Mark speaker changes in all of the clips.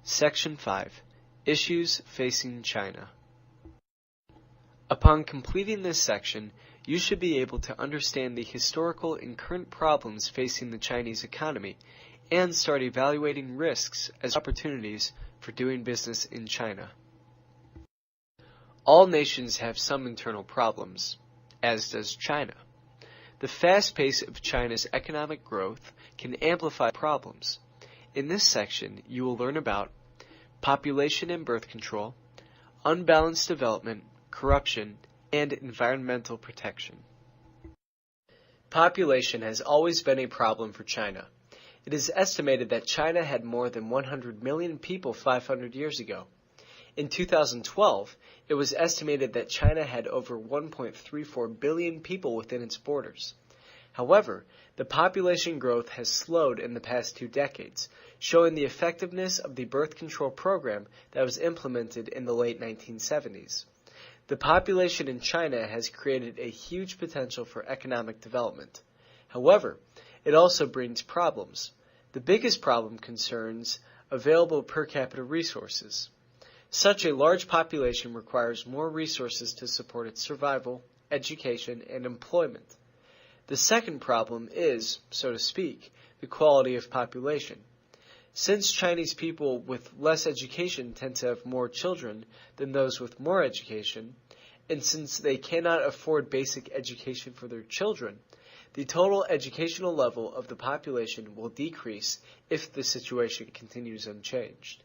Speaker 1: Section 5. Issues Facing China. Upon completing this section, you should be able to understand the historical and current problems facing the Chinese economy and start evaluating risks as opportunities for doing business in China. All nations have some internal problems, as does China. The fast pace of China's economic growth can amplify problems. In this section, you will learn about population and birth control, unbalanced development, corruption, and environmental protection. Population has always been a problem for China. It is estimated that China had more than 100 million people 500 years ago. In 2012, it was estimated that China had over 1.34 billion people within its borders. However, the population growth has slowed in the past 2 decades, showing the effectiveness of the birth control program that was implemented in the late 1970s. The population in China has created a huge potential for economic development. However, it also brings problems. The biggest problem concerns available per capita resources. Such a large population requires more resources to support its survival, education, and employment. The second problem is, so to speak, the quality of population. Since Chinese people with less education tend to have more children than those with more education, and since they cannot afford basic education for their children, the total educational level of the population will decrease if the situation continues unchanged.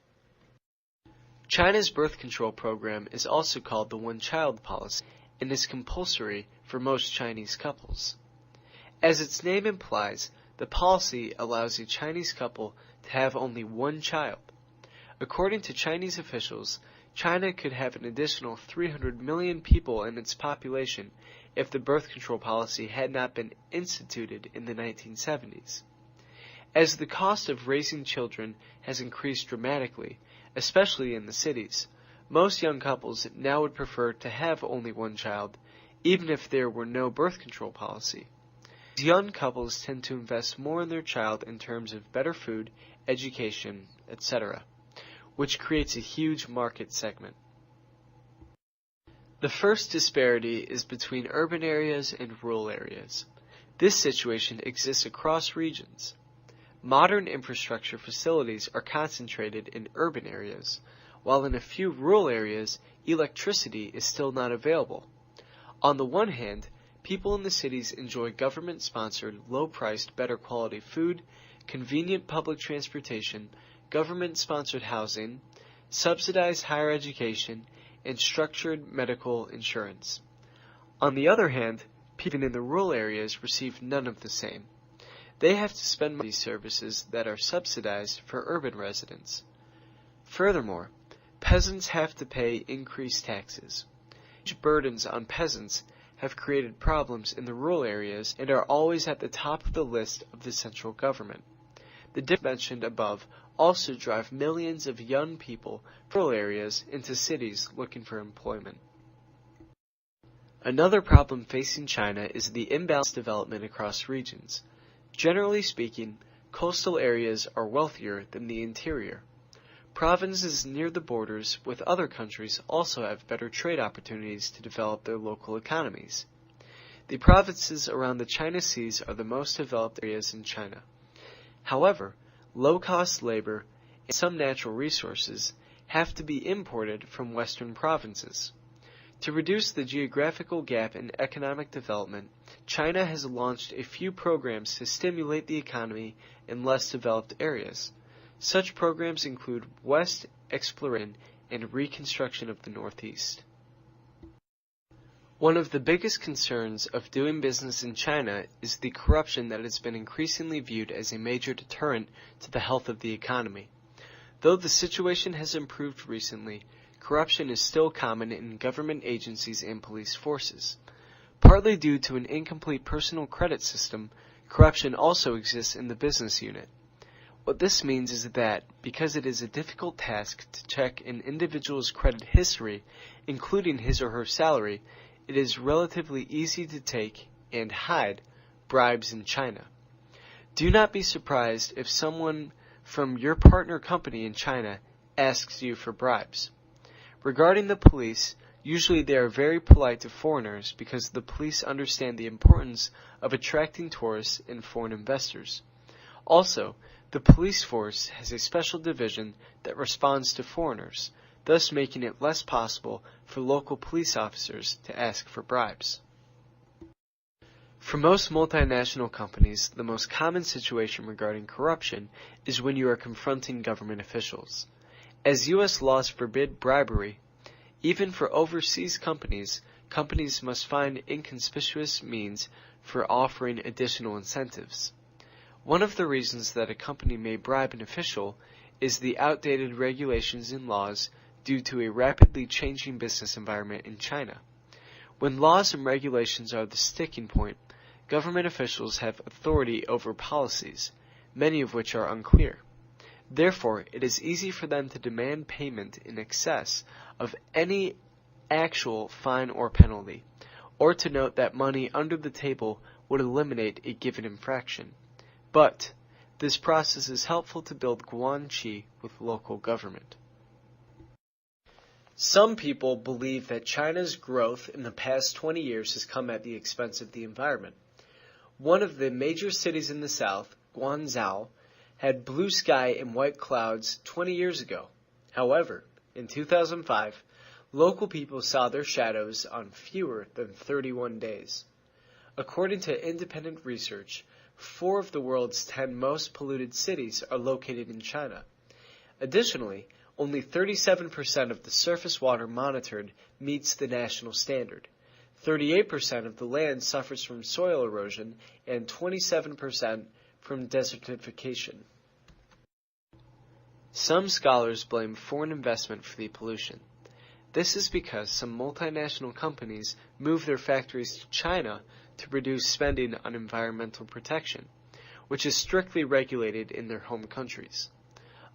Speaker 1: China's birth control program is also called the one-child policy and is compulsory for most Chinese couples. As its name implies, the policy allows a Chinese couple to have only one child. According to Chinese officials, China could have an additional 300 million people in its population if the birth control policy had not been instituted in the 1970s. As the cost of raising children has increased dramatically, especially in the cities, most young couples now would prefer to have only one child, even if there were no birth control policy. Young couples tend to invest more in their child in terms of better food, education, etc., which creates a huge market segment. The first disparity is between urban areas and rural areas. This situation exists across regions. Modern infrastructure facilities are concentrated in urban areas, while in a few rural areas, electricity is still not available. On the one hand, people in the cities enjoy government-sponsored, low-priced, better-quality food, convenient public transportation, government-sponsored housing, subsidized higher education, and structured medical insurance. On the other hand, people in the rural areas receive none of the same. They have to spend money on these services that are subsidized for urban residents. Furthermore, peasants have to pay increased taxes. Huge burdens on peasants have created problems in the rural areas and are always at the top of the list of the central government. The differences mentioned above also drive millions of young people from rural areas into cities looking for employment. Another problem facing China is the imbalanced development across regions. Generally speaking, coastal areas are wealthier than the interior. Provinces near the borders with other countries also have better trade opportunities to develop their local economies. The provinces around the China Seas are the most developed areas in China. However, low-cost labor and some natural resources have to be imported from western provinces. To reduce the geographical gap in economic development, China has launched a few programs to stimulate the economy in less developed areas. Such programs include West exploration and reconstruction of the Northeast. One of the biggest concerns of doing business in China is the corruption that has been increasingly viewed as a major deterrent to the health of the economy. Though the situation has improved recently, corruption is still common in government agencies and police forces. Partly due to an incomplete personal credit system, corruption also exists in the business unit. What this means is that, because it is a difficult task to check an individual's credit history, including his or her salary, it is relatively easy to take and hide bribes in China. Do not be surprised if someone from your partner company in China asks you for bribes. Regarding the police, usually they are very polite to foreigners because the police understand the importance of attracting tourists and foreign investors. Also, the police force has a special division that responds to foreigners, thus making it less possible for local police officers to ask for bribes. For most multinational companies, the most common situation regarding corruption is when you are confronting government officials. As U.S. laws forbid bribery, even for overseas companies, companies must find inconspicuous means for offering additional incentives. One of the reasons that a company may bribe an official is the outdated regulations and laws due to a rapidly changing business environment in China. When laws and regulations are the sticking point, government officials have authority over policies, many of which are unclear. Therefore, it is easy for them to demand payment in excess of any actual fine or penalty, or to note that money under the table would eliminate a given infraction. But this process is helpful to build guanxi with local government. Some people believe that China's growth in the past 20 years has come at the expense of the environment. One of the major cities in the south, Guangzhou, had blue sky and white clouds 20 years ago. However, in 2005, local people saw their shadows on fewer than 31 days. According to independent research, 4 of the world's 10 most polluted cities are located in China. Additionally, only 37% of the surface water monitored meets the national standard. 38% of the land suffers from soil erosion and 27% from desertification. Some scholars blame foreign investment for the pollution. This is because some multinational companies move their factories to China to reduce spending on environmental protection, which is strictly regulated in their home countries.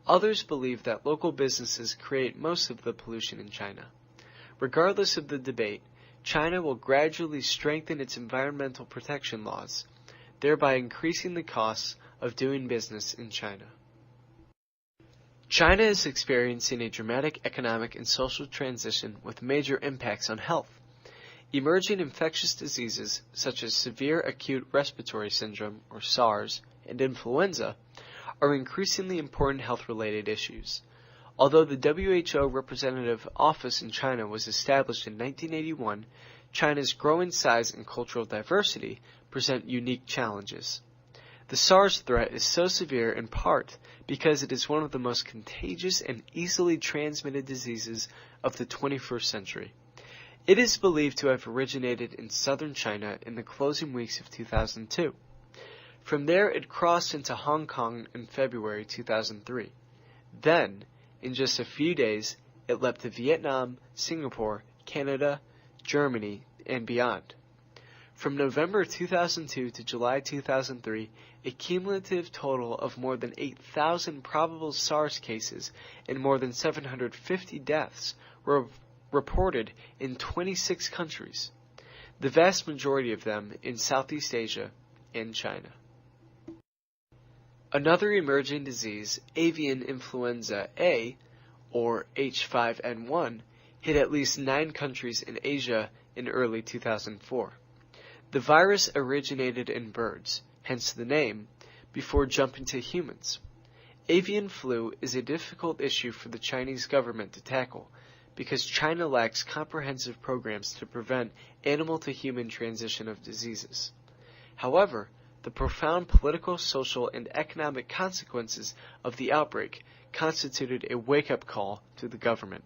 Speaker 1: Others believe that local businesses create most of the pollution in China. Regardless of the debate, China will gradually strengthen its environmental protection laws, thereby increasing the costs of doing business in China. China is experiencing a dramatic economic and social transition with major impacts on health. Emerging infectious diseases such as severe acute respiratory syndrome, or SARS, and influenza are increasingly important health-related issues. Although the WHO representative office in China was established in 1981, China's growing size and cultural diversity present unique challenges. The SARS threat is so severe in part because it is one of the most contagious and easily transmitted diseases of the 21st century. It is believed to have originated in southern China in the closing weeks of 2002. From there, it crossed into Hong Kong in February 2003. Then, in just a few days, it leapt to Vietnam, Singapore, Canada, Germany, and beyond. From November 2002 to July 2003, a cumulative total of more than 8,000 probable SARS cases and more than 750 deaths were reported in 26 countries, the vast majority of them in Southeast Asia and China. Another emerging disease, avian influenza A, or H5N1, hit at least 9 countries in Asia in early 2004. The virus originated in birds, hence the name, before jumping to humans. Avian flu is a difficult issue for the Chinese government to tackle because China lacks comprehensive programs to prevent animal-to-human transition of diseases. However, the profound political, social, and economic consequences of the outbreak constituted a wake-up call to the government.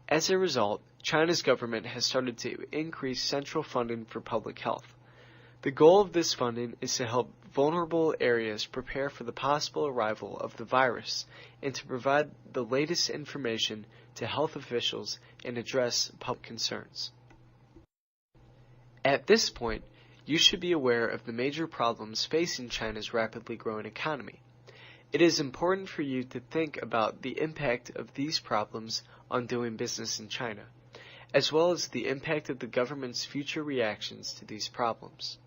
Speaker 1: As a result, China's government has started to increase central funding for public health. The goal of this funding is to help vulnerable areas prepare for the possible arrival of the virus and to provide the latest information to health officials and address public concerns. At this point, you should be aware of the major problems facing China's rapidly growing economy. It is important for you to think about the impact of these problems on doing business in China, as well as the impact of the government's future reactions to these problems.